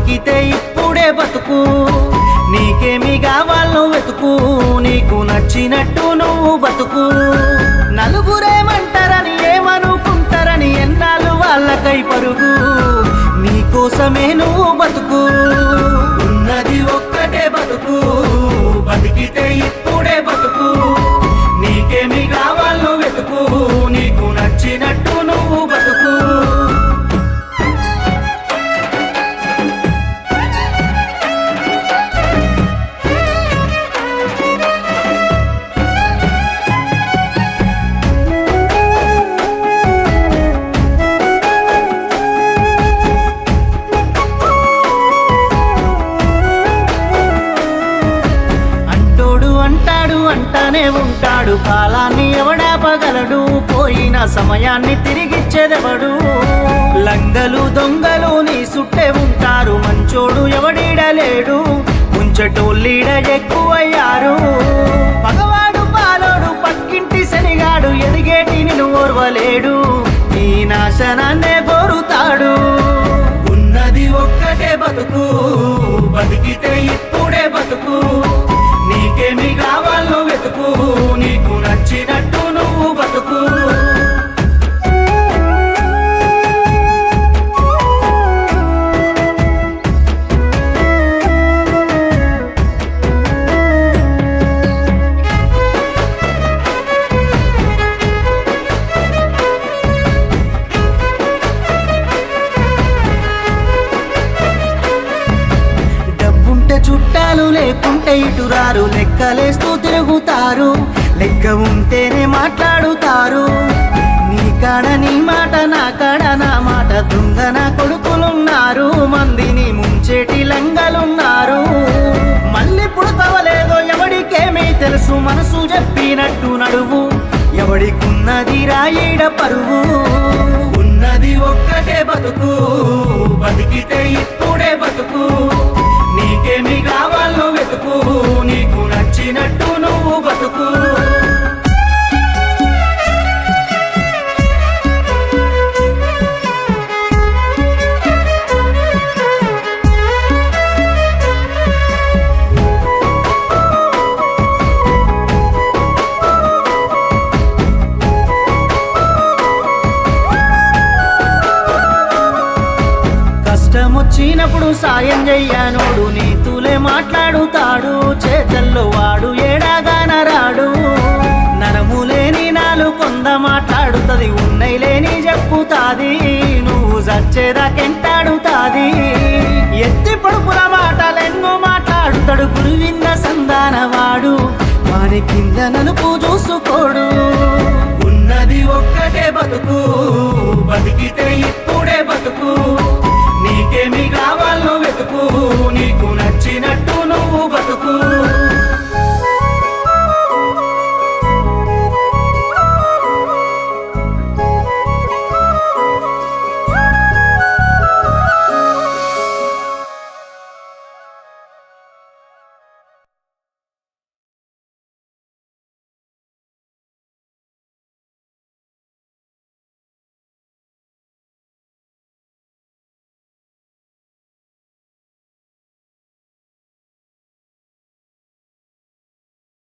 బతికితే ఇప్పుడే బతుకు, నీకేమి కావాలో వెతుకు, నీకు నచ్చినట్టు నువ్వు బతుకు. నలుగురేమంటారని ఏమనుకుంటారని ఎన్నాళ్ళు వాళ్ళకై పరుగు, నీకోసమే నువ్వు బతుకు. ఉన్నది ఒక్కటే బతుకు, బతికితే ఇప్పుడే బతుకు, నీకేమి కావాలో వెతుకు, నీకు నచ్చినట్టు నువ్వు బతుకు. అంటానే ఉంటాడు, కాలాన్ని ఎవడాపగలడు, పోయిన సమయాన్ని తిరిగిచ్చేదెవడు. లంగలు దొంగలు నీ సుట్టే ఉంటారు, మంచోడు ఎవడీడలేడు, ముంచటోళ్ళీడ ఎక్కువయ్యారు. పగవాడు పాలోడు పక్కింటి శనిగాడు, ఎదిగేటి నిన్ను ఓర్వలేడు, నీ నాశనాన్నే కోరుతాడు. ఉన్నది ఒక్కటే బతుకు, బతికితే ఇప్పుడే బతుకు, నీకేమి కావాలో వెతుకు, నీకు నచ్చినట్టు నువ్వు బతుకు. చుట్టాలు లేకుంటే ఇటురారు, లెక్కలేస్తూ తిరుగుతారు, లెక్క ఉంటేనే మాట్లాడుతారు. నీ కాడ నీ మాట, నా కాడ నా మాట, దొంగ నా కొడుకులున్నారు, మందిని ముంచేటి లంగలున్నారు. మళ్ళీ పుడతవలేదో ఎవడికేమీ తెలుసు, మనసు చెప్పినట్టు నడువు, ఎవడికున్నది రాయిడ పరువు. ఉన్నది ఒక్కటే బతుకు, బతికితే ఇప్పుడే బతుకు, నీకేమి కావాలో వెతుకు, నీకు నచ్చినట్టు నువ్వు బతుకు. వచ్చినప్పుడు సాయం చెయ్యనోడు నీతులే మాట్లాడుతాడు, చేతల్లో వాడు ఏడాగానరాడు. నరములేని నాలు కొంద మాట్లాడుతుంది, ఉన్నై లేని చెప్పుతాది, నువ్వు చచ్చేదాకెంటాడుతాది. ఎత్తి పొడుపుల మాటలెన్నో మాట్లాడుతాడు, గురువిన్న సంధానవాడు, వాని కింద నలుపు చూసుకోడు. ఉన్నది ఒక్కటే బతుకు, బతికితే ఇప్పుడే బతుకు,